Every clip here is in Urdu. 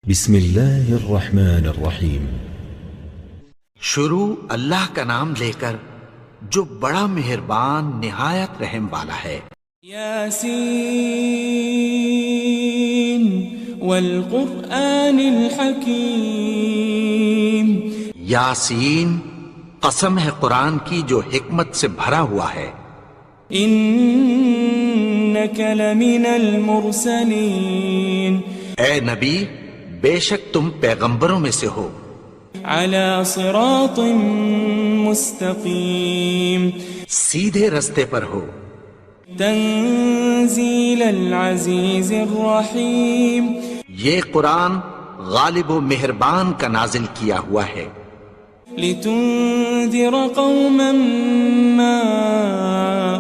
بسم اللہ الرحمن الرحیم۔ شروع اللہ کا نام لے کر جو بڑا مہربان نہایت رحم والا ہے۔ یاسین والقرآن الحکیم۔ یاسین، قسم ہے قرآن کی جو حکمت سے بھرا ہوا ہے۔ انک لمن المرسلین۔ اے نبی، بے شک تم پیغمبروں میں سے ہو۔ علی صراط مستقیم۔ سیدھے رستے پر ہو۔ تنزیل العزیز الرحیم۔ یہ قرآن غالب و مہربان کا نازل کیا ہوا ہے۔ لتنذر قوما ما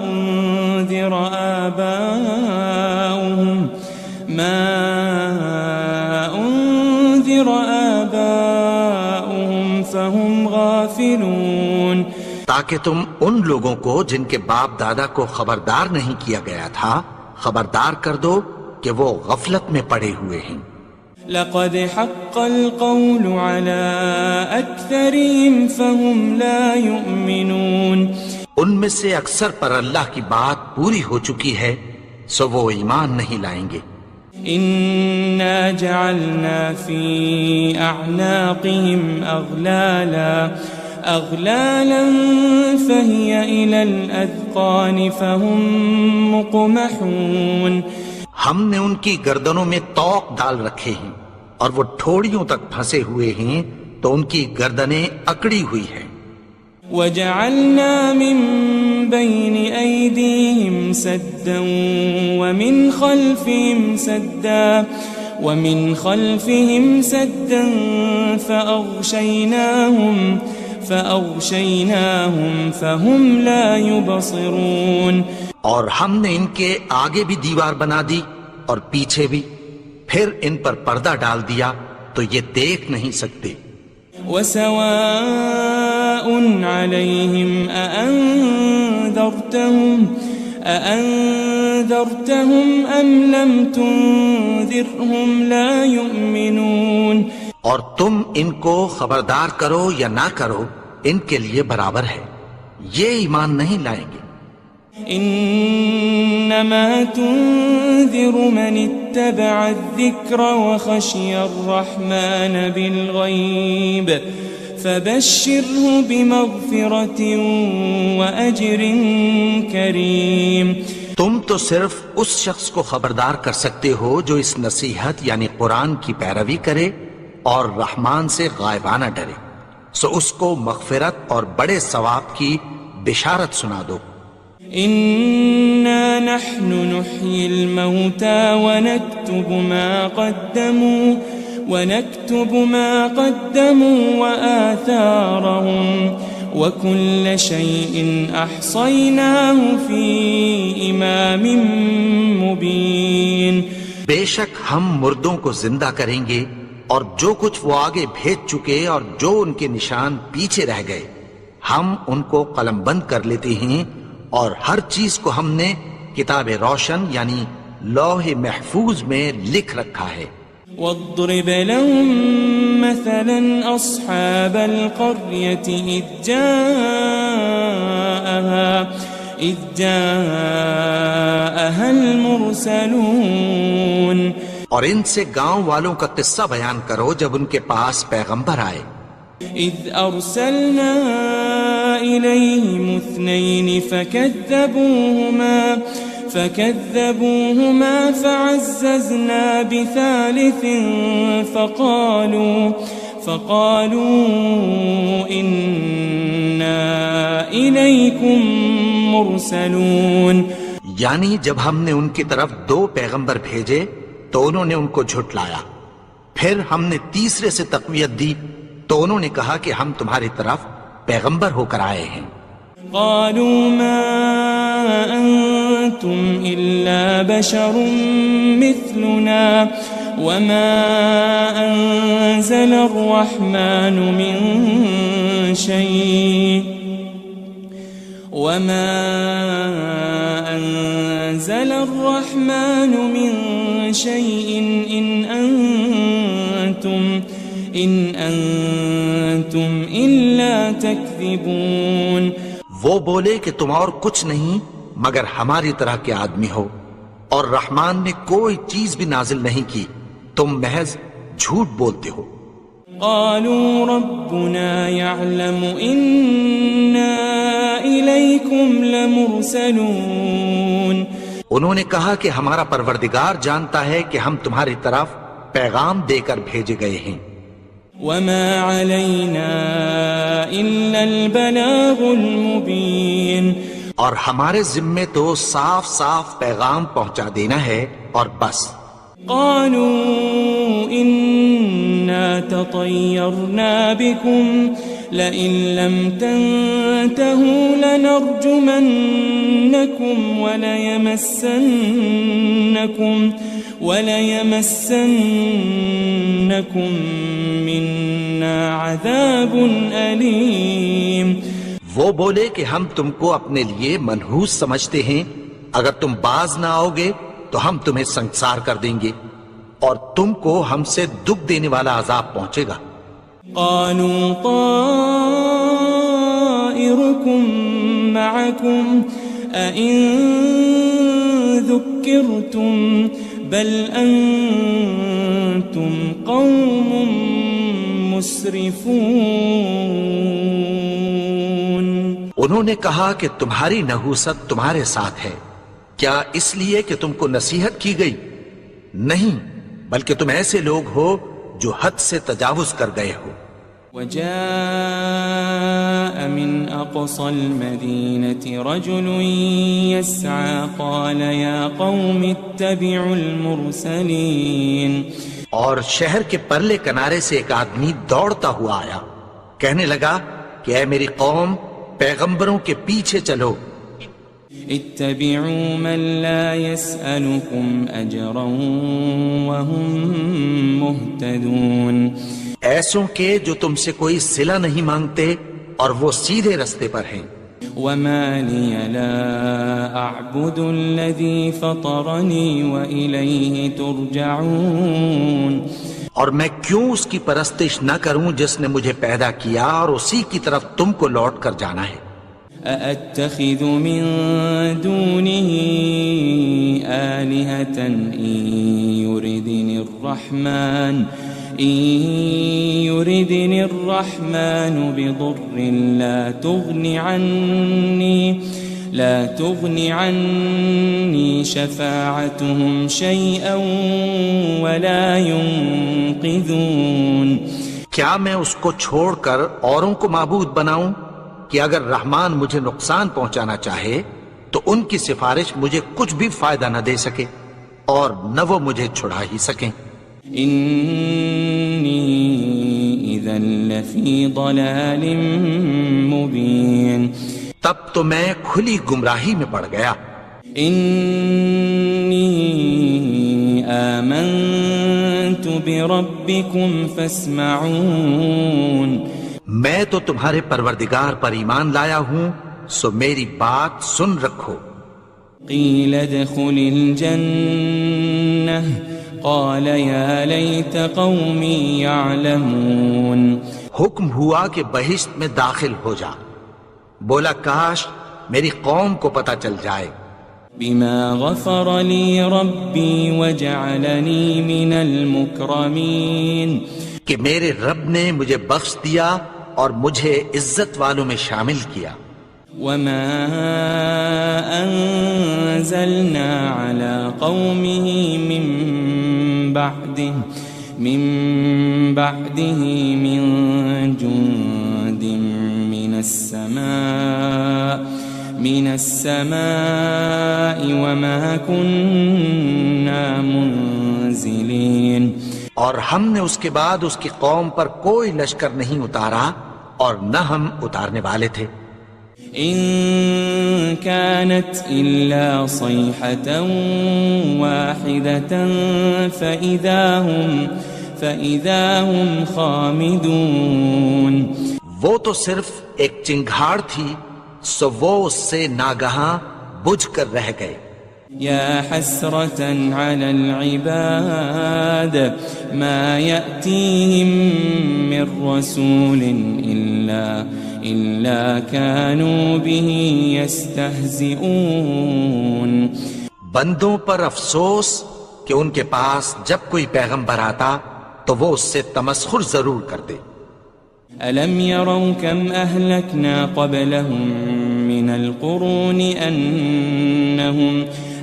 انذر آباؤهم فهم غافلون۔ تاکہ تم ان لوگوں کو جن کے باپ دادا کو خبردار نہیں کیا گیا تھا خبردار کر دو کہ وہ غفلت میں پڑے ہوئے ہیں۔ لقد حق القول على اکثرهم فهم لا يؤمنون۔ ان میں سے اکثر پر اللہ کی بات پوری ہو چکی ہے سو وہ ایمان نہیں لائیں گے۔ انا جعلنا في اعناقهم اغلالا فهي الى الاذقان فهم مقمحون۔ ہم نے ان کی گردنوں میں طوق ڈال رکھے ہیں اور وہ ٹھوڑیوں تک پھنسے ہوئے ہیں تو ان کی گردنیں اکڑی ہوئی ہیں۔ وجعلنا من بين أيديهم سدا ومن خلفهم سدا فأغشيناهم فهم لا يبصرون۔ اور ہم نے ان کے آگے بھی دیوار بنا دی اور پیچھے بھی، پھر ان پر پردہ ڈال دیا تو یہ دیکھ نہیں سکتے۔ وسواء عليهم أأنذرتهم أم لم تنذرهم لا يؤمنون۔ اور تم ان کو خبردار کرو یا نہ کرو ان کے لیے برابر ہے، یہ ایمان نہیں لائیں گے۔ انما تنذر من اتبع الذکر وخشی الرحمن بالغیب فبشره بمغفرة واجر کریم۔ تم تو صرف اس شخص کو خبردار کر سکتے ہو جو اس نصیحت یعنی قرآن کی پیروی کرے اور رحمان سے غائبانہ ڈرے، سو اس کو مغفرت اور بڑے ثواب کی بشارت سنا دو۔ إنا نحن نحيي الموتى ونكتب ما قدموا وآثارهم وكل شيء أحصيناه في إمام مبين۔ بے شک ہم مردوں کو زندہ کریں گے اور جو کچھ وہ آگے بھیج چکے اور جو ان کے نشان پیچھے رہ گئے ہم ان کو قلم بند کر لیتے ہیں، اور ہر چیز کو ہم نے کتاب روشن یعنی لوح محفوظ میں لکھ رکھا ہے۔ واضرب لهم مثلا أصحاب القرية إذ جاءها المرسلون۔ اور ان سے گاؤں والوں کا قصہ بیان کرو جب ان کے پاس پیغمبر آئے۔ إذ أرسلنا إليهم اثنين فكذبوهما فعززنا بثالث فقالوا إنا إليكم مرسلون۔ یعنی جب ہم نے ان کی طرف دو پیغمبر بھیجے تو انہوں نے ان کو جھٹلایا، پھر ہم نے تیسرے سے تقویت دی تو انہوں نے کہا کہ ہم تمہاری طرف پیغمبر ہو کر آئے ہیں۔ قالوا ما أنتم إلا بشر مثلنا وما أنزل الرحمن من شيء إن أنتم أنتم إلا تكذبون. وہ بولے کہ تم اور کچھ نہیں مگر ہماری طرح کے آدمی ہو، اور رحمان نے کوئی چیز بھی نازل نہیں کی، تم محض جھوٹ بولتے ہو. قالوا ربنا يعلم إنا إليكم لمرسلون. انہوں نے کہا کہ ہمارا پروردگار جانتا ہے کہ ہم تمہاری طرف پیغام دے کر بھیجے گئے ہیں. وما علينا إلا البلاغ المبين. اور ہمارے ذمے تو صاف صاف پیغام پہنچا دینا ہے اور بس. قالوا إنا تطيرنا بكم لئن لم تنتهوا لنرجمنكم وليمسنكم منا عذاب أليم. وہ بولے کہ ہم تم کو اپنے لیے منحوس سمجھتے ہیں، اگر تم باز نہ آؤ گے تو ہم تمہیں سنسار کر دیں گے اور تم کو ہم سے دکھ دینے والا عذاب پہنچے گا. قالوا طائركم معكم أئن ذكرتم بل أنتم قوم مسرفون. انہوں نے کہا کہ تمہاری نحوست تمہارے ساتھ ہے، کیا اس لیے کہ تم کو نصیحت کی گئی؟ نہیں، بلکہ تم ایسے لوگ ہو جو حد سے تجاوز کر گئے ہو. وجاء من أقصى المدينة رجل يسعى قال يا قوم اتبعوا المرسلين. اور شہر کے پرلے کنارے سے ایک آدمی دوڑتا ہوا آیا، کہنے لگا کہ اے میری قوم، پیغمبروں کے پیچھے چلو. اتبعوا من لا يسألكم أجرا وهم مهتدون. ایسوں کے جو تم سے کوئی صلہ نہیں مانگتے اور وہ سیدھے رستے پر ہیں. وما لي لا أعبد الذي فطرني وإليه ترجعون. اور میں کیوں اس کی پرستش نہ کروں جس نے مجھے پیدا کیا اور اسی کی طرف تم کو لوٹ کر جانا ہے. أأتخذ من دونه آلهة إن يردني الرحمن بضر لا تغن عني شفاعتهم شيئا ولا ينقذون. کیا میں اس کو چھوڑ کر اوروں کو معبود بناؤں کہ اگر رحمان مجھے نقصان پہنچانا چاہے تو ان کی سفارش مجھے کچھ بھی فائدہ نہ دے سکے اور نہ وہ مجھے چھڑا ہی سکیں. إني إذا لفي ضلال مبين. تب تو میں کھلی گمراہی میں پڑ گیا. إني آمنت بربكم فاسمعون. میں تو تمہارے پروردگار پر ایمان لایا ہوں، سو میری بات سن رکھو. قيل ادخل الجنة قال يا ليت قومي يعلمون. حکم ہوا کہ بہشت میں داخل ہو جا. بولا کاش میری قوم کو پتہ چل جائے. بما غفر لي ربي وجعلني من المكرمين. کہ میرے رب نے مجھے بخش دیا اور مجھے عزت والوں میں شامل کیا. وما أنزلنا على قومه من بعده من جند من السماء وما كنا منزلين. اور ہم نے اس کے بعد اس کی قوم پر کوئی لشکر نہیں اتارا اور نہ ہم اتارنے والے تھے. إن كانت إلا صيحة واحدة فإذا هم خامدون. وہ تو صرف ایک چنگھاڑ تھی، سو وہ اس سے ناگہاں بجھ کر رہ گئے. يا حسرة على العباد ما يأتيهم من رسول إلا كانوا به يستهزئون. بندوں پر افسوس کہ ان کے پاس جب کوئی پیغمبر آتا تو وہ اس سے تمسخر ضرور کرتے. ألم يروا كم أهلكنا قبلهم من القرون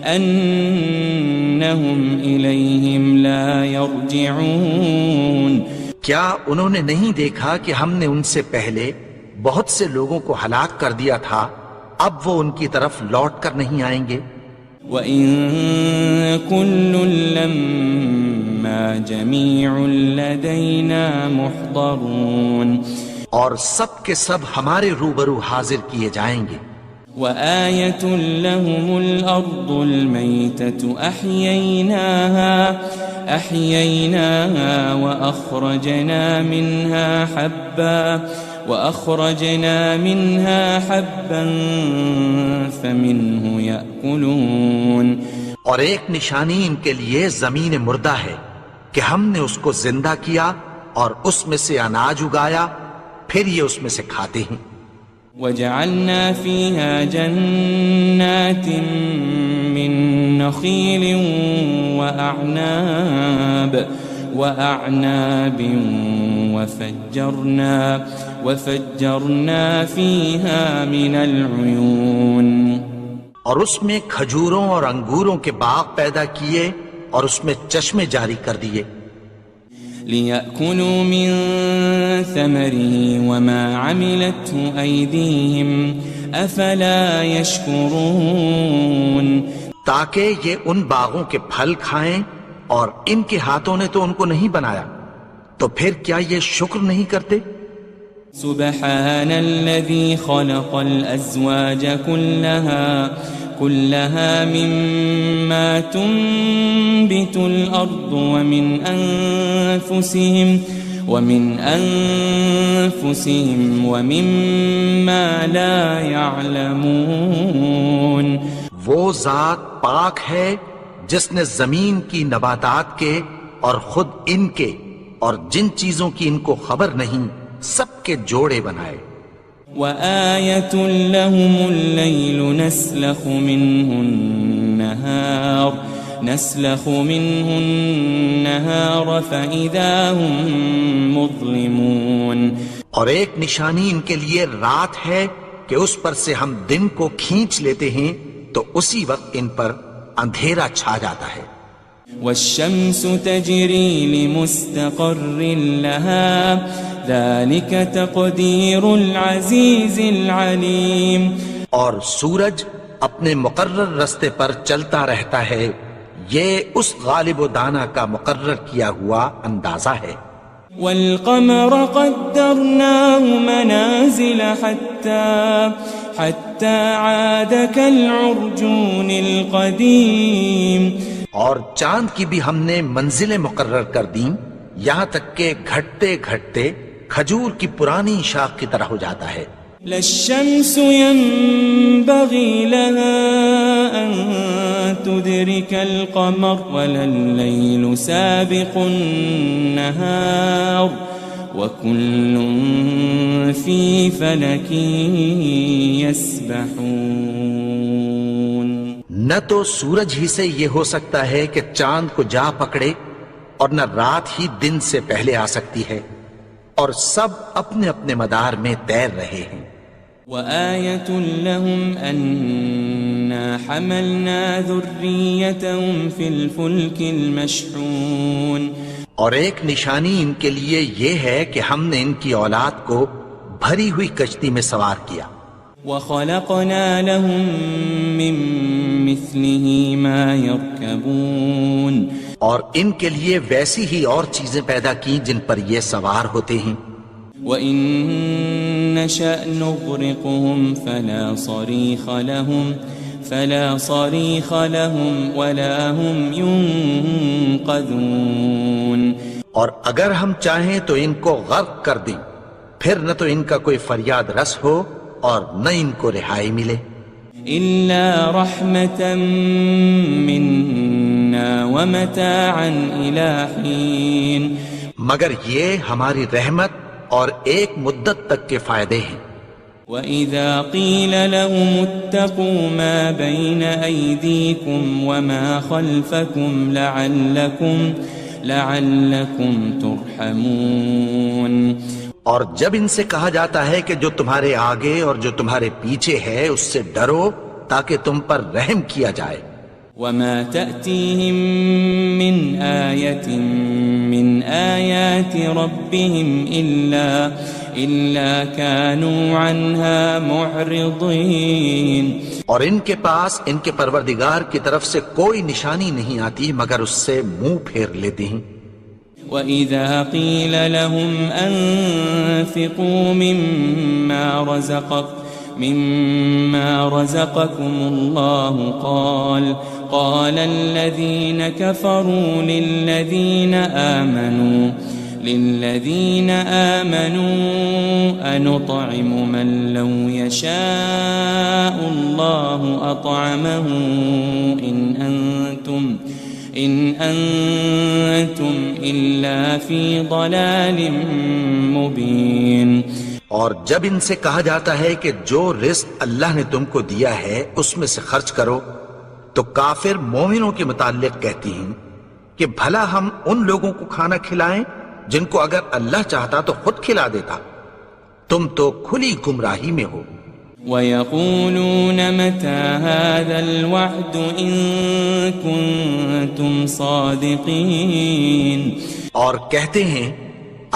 أنهم إليهم لا يرجعون. کیا انہوں نے نہیں دیکھا کہ ہم نے ان سے پہلے بہت سے لوگوں کو ہلاک کر دیا تھا، اب وہ ان کی طرف لوٹ کر نہیں آئیں گے. وَإِن كُلٌّ لَمَّا جَمِيعٌ لَدَيْنَا مُحْضَرُونَ. اور سب کے سب ہمارے روبرو حاضر کیے جائیں گے. وَآيَةٌ لَهُمُ الْأَرْضُ الْمَيْتَةُ أَحْيَيْنَاهَا وَأَخْرَجْنَا مِنْهَا حَبًّا فَمِنْهُ يَأْكُلُونَ. اور ایک نشانی ان کے لیے زمین مردہ ہے کہ ہم نے اس کو زندہ کیا اور اس میں سے اناج اگایا، پھر یہ اس میں سے کھاتے ہیں. وَجَعَلْنَا فِيهَا جَنَّاتٍ مِّن نَخِيلٍ وَأَعْنَابٍ وَفَجَّرْنَا فِيهَا مِنَ الْعُيُونِ. اور اس میں کھجوروں اور انگوروں کے باغ پیدا کیے اور اس میں چشمے جاری کر دیے. لِيَأْكُلُوا مِن ثَمَرِهِ وَمَا عَمِلَتْهُ أَيْدِيهِمْ أَفَلَا يَشْكُرُونَ. تاکہ یہ ان باغوں کے پھل کھائیں اور ان کے ہاتھوں نے تو ان کو نہیں بنایا، تو پھر کیا یہ شکر نہیں کرتے؟ سبحان الذي خلق الأزواج كلها مما تنبت الأرض ومن أنفسهم ومما لا يعلمون. وہ ذات پاک ہے جس نے زمین کی نباتات کے اور خود ان کے اور جن چیزوں کی ان کو خبر نہیں سب کے جوڑے بنائے. وَآيَةٌ لَهُمُ اللَّيْلُ نَسْلَخُ مِنْهُ النَّهَارَ فَإِذَا هُمْ مُظْلِمُونَ. اور ایک نشانی ان کے لیے رات ہے کہ اس پر سے ہم دن کو کھینچ لیتے ہیں تو اسی وقت ان پر اندھیرا چھا جاتا ہے. وَالشَّمْسُ تَجْرِي لِمُسْتَقَرٍّ لَهَا ذَلِكَ تَقْدِيرُ الْعَزِيزِ الْعَلِيمِ. اور سورج اپنے مقرر رستے پر چلتا رہتا ہے، یہ اس غالب و دانا کا مقرر کیا ہوا اندازہ ہے. وَالْقَمَرَ قَدَّرْنَاهُ مَنَازِلَ حَتَّى عَادَ كَالْعُرْجُونِ الْقَدِيمِ. اور چاند کی بھی ہم نے منزلیں مقرر کر دیں یہاں تک کہ گھٹتے گھٹتے کھجور کی پرانی شاخ کی طرح ہو جاتا ہے. لَلشَّمْسُ يَنبَغِي لَهَا أَن تُدْرِكَ الْقَمَرَ وَلَلَّيْلُ سَابِقُ النَّهَارِ وَكُلٌّ فِي فَلَكٍ يَسْبَحُونَ. نہ تو سورج ہی سے یہ ہو سکتا ہے کہ چاند کو جا پکڑے اور نہ رات ہی دن سے پہلے آ سکتی ہے، اور سب اپنے اپنے مدار میں تیر رہے ہیں. وَآيَةٌ لَهُمْ أَنَّا حَمَلْنَا ذُرِّيَّتَهُمْ فِي الْفُلْكِ الْمَشْحُونِ. اور ایک نشانی ان کے لیے یہ ہے کہ ہم نے ان کی اولاد کو بھری ہوئی کشتی میں سوار کیا. وَخَلَقْنَا لَهُم مِّن مِّثْلِهِ مَا يَرْكَبُونَ. اور ان کے لیے ویسی ہی اور چیزیں پیدا کی جن پر یہ سوار ہوتے ہیں. وَإِن نَّشَأْ نُغْرِقْهُمْ فَلَا صَرِيخَ لَهُمْ وَلَا هُمْ يُنقَذُونَ. اور اگر ہم چاہیں تو ان کو غرق کر دیں، پھر نہ تو ان کا کوئی فریاد رس ہو اور نہ ان کو رہائی ملے. إلا رحمة منا ومتاعا إلى حين مگر یہ ہماری رحمت اور ایک مدت تک کے فائدے ہیں. وَإِذَا قِيلَ لَهُمُ اتَّقُوا مَا بَيْنَ أَيْدِيكُمْ وَمَا خَلْفَكُمْ لَعَلَّكُمْ تُرْحَمُونَ. اور جب ان سے کہا جاتا ہے کہ جو تمہارے آگے اور جو تمہارے پیچھے ہے اس سے ڈرو تاکہ تم پر رحم کیا جائے. وَمَا تَأْتِيهِم مِّنْ آيَةٍ مِّنْ آيَاتِ رَبِّهِمْ إِلَّا كَانُوا عَنْهَا مُعْرِضِينَ. اور ان کے پاس ان کے پروردگار کی طرف سے کوئی نشانی نہیں آتی مگر اس سے منہ پھیر لیتے ہیں. وَإِذَا قِيلَ لَهُمْ أَنفِقُوا مِمَّا رَزَقَكُمُ اللَّهُ قَالَ الَّذِينَ كَفَرُوا لِلَّذِينَ آمَنُوا أَنُطْعِمُ مَن لَّوْ يَشَاءُ اللَّهُ أَطْعَمَهُ إِنْ أَنْتُمْ إِلَّا فِي ضَلَالٍ مُبِينٍ. اور جب ان سے کہا جاتا ہے کہ جو رزق اللہ نے تم کو دیا ہے اس میں سے خرچ کرو تو کافر مومنوں کے متعلق کہتی ہیں کہ بھلا ہم ان لوگوں کو کھانا کھلائیں جن کو اگر اللہ چاہتا تو خود کھلا دیتا. تم تو کھلی گمراہی میں ہو. وَيَقُولُونَ مَتَى هَذَا الْوَعْدُ إِن كُنتُمْ صَادِقِينَ. اور کہتے ہیں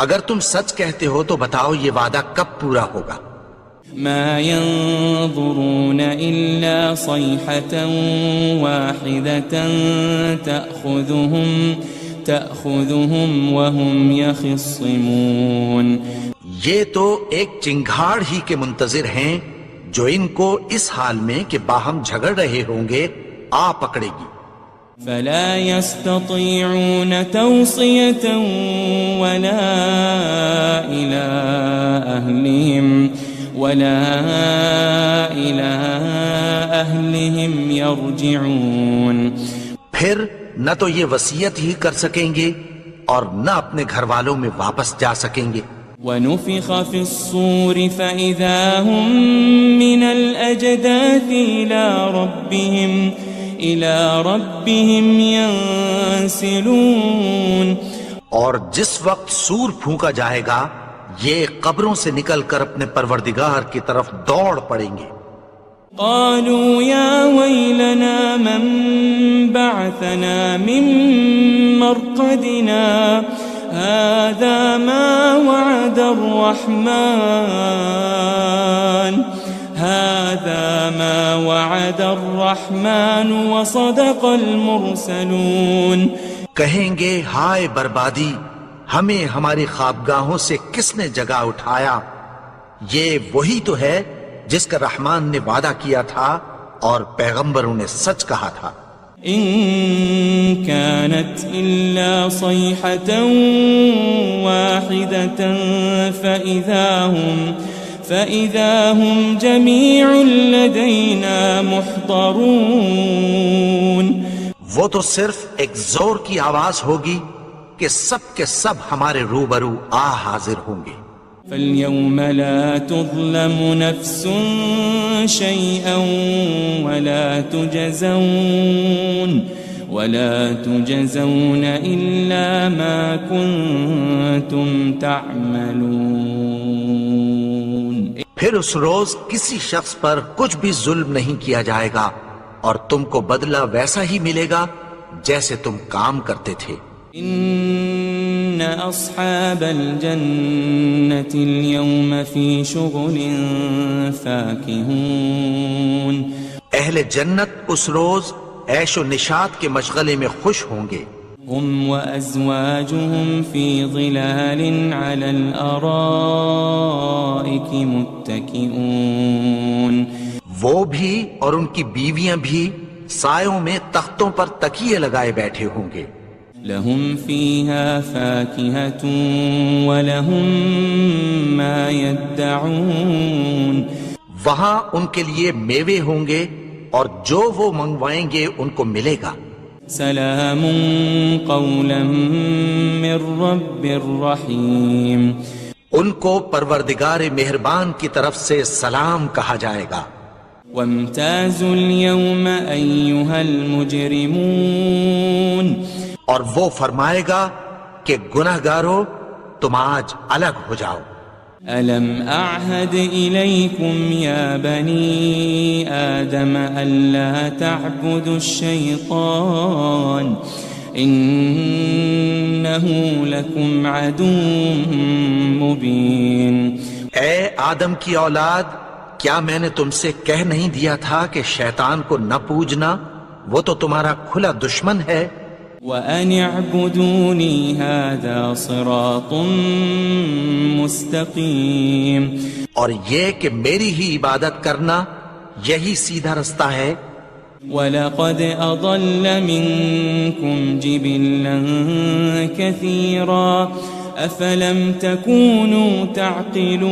اگر تم سچ کہتے ہو تو بتاؤ یہ وعدہ کب پورا ہوگا. مَا يَنظُرُونَ إِلَّا صَيْحَةً وَاحِدَةً تَأْخُذُهُمْ وَهُمْ يَخِصِّمُونَ. یہ تو ایک چنگھاڑ ہی کے منتظر ہیں جو ان کو اس حال میں کہ باہم جھگڑ رہے ہوں گے آ پکڑے گی. فلا يستطيعون توصية ولا إلى أهلهم يرجعون. پھر نہ تو یہ وصیت ہی کر سکیں گے اور نہ اپنے گھر والوں میں واپس جا سکیں گے. وَنُفِخَ فِي الصُّورِ فَإِذَا هُم مِّنَ الْأَجْدَاثِ إِلَى رَبِّهِمْ يَنسِلُونَ. اور جس وقت سور پھونکا جائے گا یہ قبروں سے نکل کر اپنے پروردگار کی طرف دوڑ پڑیں گے. قالوا يا ويلنا من بعثنا من مرقدنا هذا ما وعد الرحمن وصدق المرسلون. کہیں گے ہائے بربادی، ہمیں ہماری خوابگاہوں سے کس نے جگا اٹھایا. یہ وہی تو ہے جس کا رحمان نے وعدہ کیا تھا اور پیغمبروں نے سچ کہا تھا. إن كانت إلا صيحة واحدة فإذا هم جميع لدينا محضرون. وہ تو صرف ایک زور کی آواز ہوگی کہ سب کے سب ہمارے روبرو آ حاضر ہوں گے. فاليوم لا تظلم نفس شيئا ولا تجزون إلا ما كنتم تعملون. پھر اس روز کسی شخص پر کچھ بھی ظلم نہیں کیا جائے گا اور تم کو بدلہ ویسا ہی ملے گا جیسے تم کام کرتے تھے. إن أصحاب الجنة اليوم في شغل فاكهون. اہل جنت اس روز عیش و نشاط کے مشغلے میں خوش ہوں گے. هم وأزواجهم في ظلال على الأرائك متكئون. وہ بھی اور ان کی بیویاں بھی سایوں میں تختوں پر تکیے لگائے بیٹھے ہوں گے. لهم فيها فاكهة ولهم ما يدعون. وہاں ان کے لیے میوے ہوں گے اور جو وہ منگوائیں گے ان کو ملے گا۔ سلام قولا من رب الرحیم، ان کو پروردگار مہربان کی طرف سے سلام کہا جائے گا۔ وامتازوا اليوم أيها المجرمون، اور وہ فرمائے گا کہ گنہگارو تم آج الگ ہو جاؤ۔ ألم أعهد إليكم يا بني آدم ألا تعبدوا الشيطان إنه لكم عدو مبين۔ اے آدم کی اولاد، کیا میں نے تم سے کہہ نہیں دیا تھا کہ شیطان کو نہ پوجنا، وہ تو تمہارا کھلا دشمن ہے۔ وَأَنِ اعْبُدُونِي هَذَا صِرَاطٌ مُسْتَقِيمٌ، اور یہ کہ میری ہی عبادت کرنا یہی سیدھا رستہ ہے۔ وَلَقَدْ أَضَلَّ مِنكُمْ جِبِلًّا كَثِيرًا أَفَلَمْ تَكُونُوا تَعْقِلُونَ،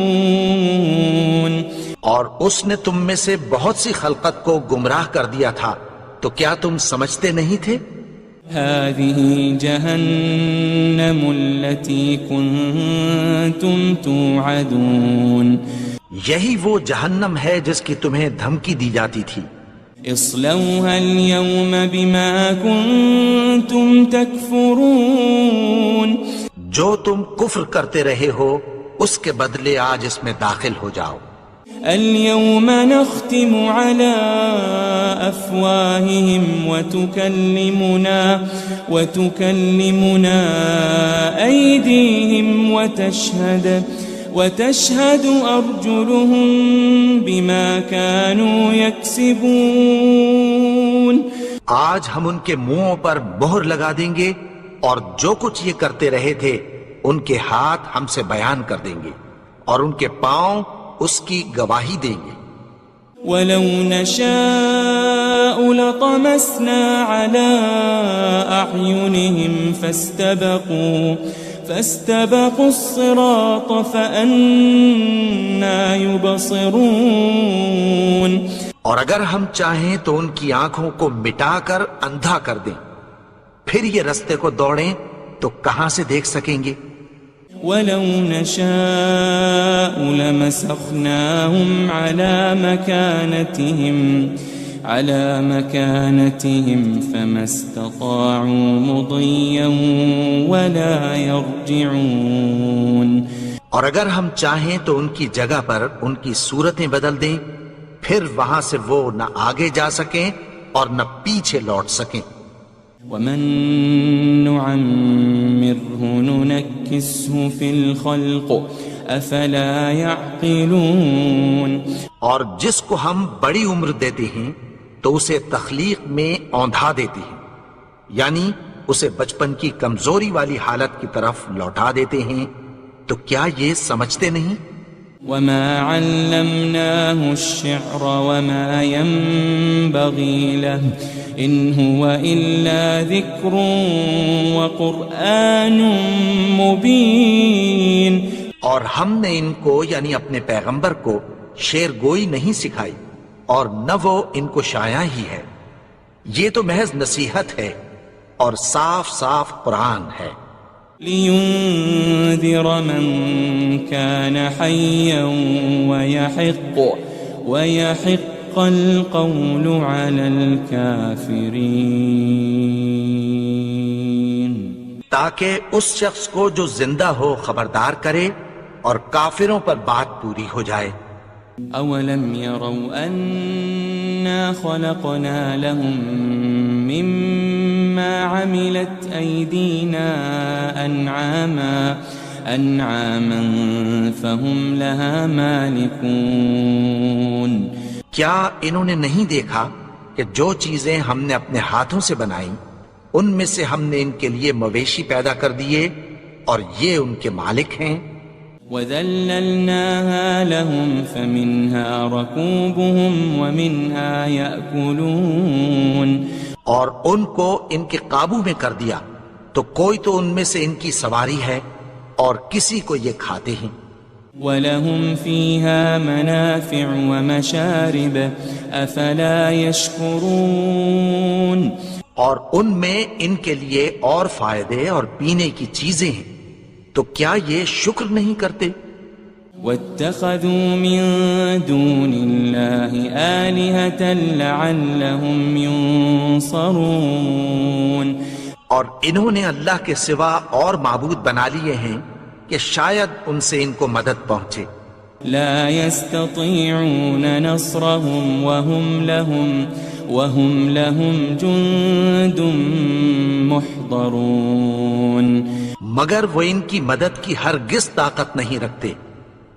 اور اس نے تم میں سے بہت سی خلقت کو گمراہ کر دیا تھا، تو کیا تم سمجھتے نہیں تھے؟ هذه جهنم التي كنتم توعدون، یہی وہ جہنم ہے جس کی تمہیں دھمکی دی جاتی تھی۔ اصلوها اليوم بما كنتم تكفرون، جو تم کفر کرتے رہے ہو اس کے بدلے آج اس میں داخل ہو جاؤ۔ اليوم نختم على أفواههم وتكلمنا أيديهم وتشهد أرجلهم بما كانوا يكسبون، آج ہم ان کے منہوں پر مہر لگا دیں گے اور جو کچھ یہ کرتے رہے تھے ان کے ہاتھ ہم سے بیان کر دیں گے اور ان کے پاؤں اس کی گواہی دیں گے۔ وَلَوْ نَشَاءُ لَطَمَسْنَا عَلَىٰ أَعْيُنِهِمْ فَاسْتَبَقُوا الصِّرَاطَ فَأَنَّىٰ يُبْصِرُونَ، اور اگر ہم چاہیں تو ان کی آنکھوں کو مٹا کر اندھا کر دیں، پھر یہ رستے کو دوڑیں تو کہاں سے دیکھ سکیں گے؟ وَلَوْ نَشَاءُ لَمَسَخْنَاهُمْ عَلَى مَكَانَتِهِمْ فَمَا اسْتَطَاعُوا مُضِيًّا وَلَا يَرْجِعُونَ، اور اگر ہم چاہیں تو ان کی جگہ پر ان کی صورتیں بدل دیں، پھر وہاں سے وہ نہ آگے جا سکیں اور نہ پیچھے لوٹ سکیں۔ وَمَن نُعَمِّرْهُ نُنَكِّسْهُ فِي الْخَلْقِ أَفَلَا يَعْقِلُونَ، اور جس کو ہم بڑی عمر دیتے ہیں تو اسے تخلیق میں اوندھا دیتے ہیں، یعنی اسے بچپن کی کمزوری والی حالت کی طرف لوٹا دیتے ہیں، تو کیا یہ سمجھتے نہیں؟ وَمَا عَلَّمْنَاهُ الشِّعْرَ وَمَا يَنبَغِي لَهُ إِنْ هُوَ إِلَّا ذِكْرٌ وَقُرْآنٌ مُبِينٌ، اور ہم نے ان کو یعنی اپنے پیغمبر کو شعر گوئی نہیں سکھائی اور نہ وہ ان کو شاعر ہی ہے، یہ تو محض نصیحت ہے اور صاف صاف قرآن ہے۔ لِيُنذِرَ مَن كَانَ حَيًّا وَيَحِقَّ الْقَوْلُ عَلَى الْكَافِرِينَ، تاکہ اس شخص کو جو زندہ ہو خبردار کرے اور کافروں پر بات پوری ہو جائے۔ أَوَلَمْ يَرَوْا أَنَّا خَلَقْنَا لَهُم مِّمَّا عَمِلَتْ أَيْدِينَا أَنْعَامًا فَهُمْ لَهَا مَالِكُونَ، کیا انہوں نے نہیں دیکھا کہ جو چیزیں ہم نے اپنے ہاتھوں سے بنائیں ان میں سے ہم نے ان کے لیے مویشی پیدا کر دیے اور یہ ان کے مالک ہیں۔ وَذَلَّلْنَاهَا لَهُمْ فَمِنْهَا رَكُوبُهُمْ وَمِنْهَا يَأْكُلُونَ، اور ان کو ان کے قابو میں کر دیا تو کوئی تو ان میں سے ان کی سواری ہے اور کسی کو یہ کھاتے ہیں۔ وَلَهُمْ فِيهَا مَنَافِعُ وَمَشَارِبُ أَفَلَا يَشْكُرُونَ اور ان میں ان کے لیے اور فائدے اور پینے کی چیزیں ہیں، تو کیا یہ شکر نہیں کرتے؟ وَاتَّخَذُوا مِن دُونِ اللَّهِ آلِهَةً لَعَلَّهُمْ يُنصَرُونَ اور انہوں نے اللہ کے سوا اور معبود بنا لیے ہیں کہ شاید ان سے ان کو مدد پہنچے۔ لا يستطيعون نصرهم وهم لهم جند محضرون مگر وہ ان کی مدد کی ہرگز طاقت نہیں رکھتے،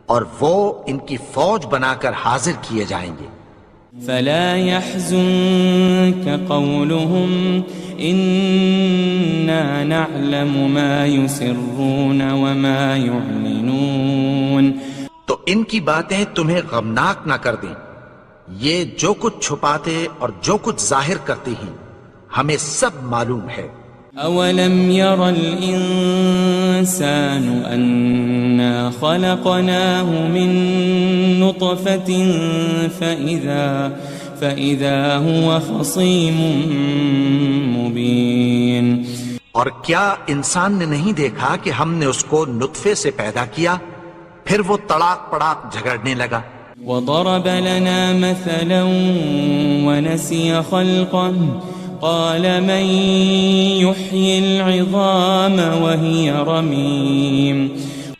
اور وہ ان کی فوج بنا کر حاضر کیے جائیں گے۔ فلا يحزنك قولهم إنا نعلم ما يسرون وما يعلنون تو ان کی باتیں تمہیں غمناک نہ کر دیں، یہ جو کچھ چھپاتے اور جو کچھ ظاہر کرتے ہیں ہمیں سب معلوم ہے۔ أولم ير الإنسان أنا خلقناه من نطفة فإذا هو خصيم مبين اور کیا انسان نے نہیں دیکھا کہ ہم نے اس کو نطفے سے پیدا کیا، پھر وہ تڑاک پڑاک جھگڑنے لگا۔ وضرب لنا مثلا ونسي خلقه قال من يحيي العظام وهي رميم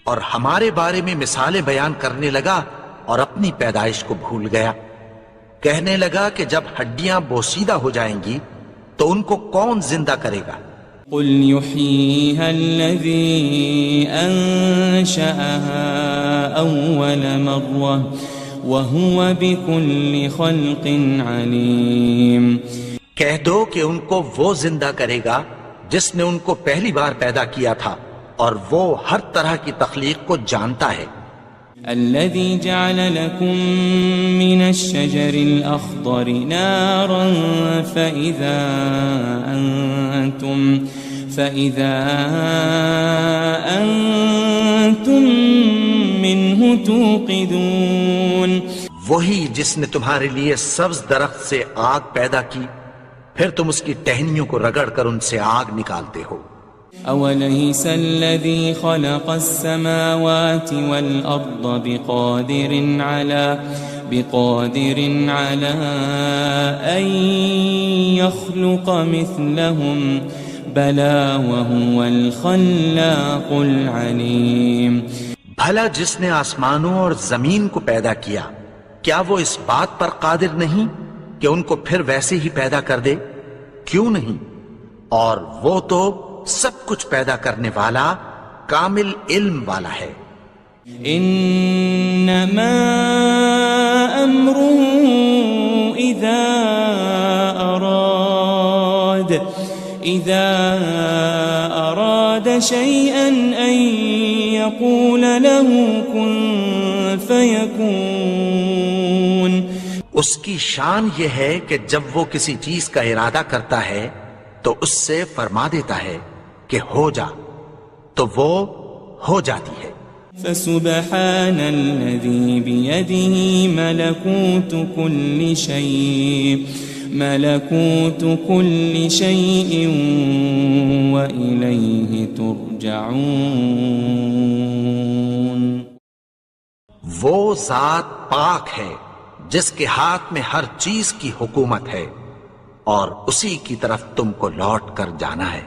اور ہمارے بارے میں مثالیں بیان کرنے لگا اور اپنی پیدائش کو بھول گیا، کہنے لگا کہ جب ہڈیاں بوسیدہ ہو جائیں گی تو ان کو کون زندہ کرے گا؟ قل يحييها الذي أنشأها أول مرة وهو بكل خلق عليم کہہ دو کہ ان کو وہ زندہ کرے گا جس نے ان کو پہلی بار پیدا کیا تھا، اور وہ ہر طرح کی تخلیق کو جانتا ہے۔ الذي جعل لكم من الشجر الأخضر نارا فإذا أنتم منه توقدون وہی جس نے تمہارے لیے سبز درخت سے آگ پیدا کی، پھر تم اس کی ٹہنیوں کو رگڑ کر ان سے آگ نکالتے ہو۔ أوليس الذي خلق السماوات والأرض بقادر على أن يخلق مثلهم بلى وهو الخلاق العليم بھلا جس نے آسمانوں اور زمین کو پیدا کیا، کیا وہ اس بات پر قادر نہیں کہ ان کو پھر ویسے ہی پیدا کر دے؟ کیوں نہیں؟ اور وہ تو سب کچھ پیدا کرنے والا، کامل علم والا ہے۔ انما امره اذا اراد شيئا ان يقول له كن فيكون اس کی شان یہ ہے کہ جب وہ کسی چیز کا ارادہ کرتا ہے تو اس سے فرما دیتا ہے کہ ہو جا، تو وہ ہو جاتی ہے۔ فسبحان الذي بيده ملكوت كل شيء وإليه ترجعون وہ ذات پاک ہے جس کے ہاتھ میں ہر چیز کی حکومت ہے، اور اسی کی طرف تم کو لوٹ کر جانا ہے۔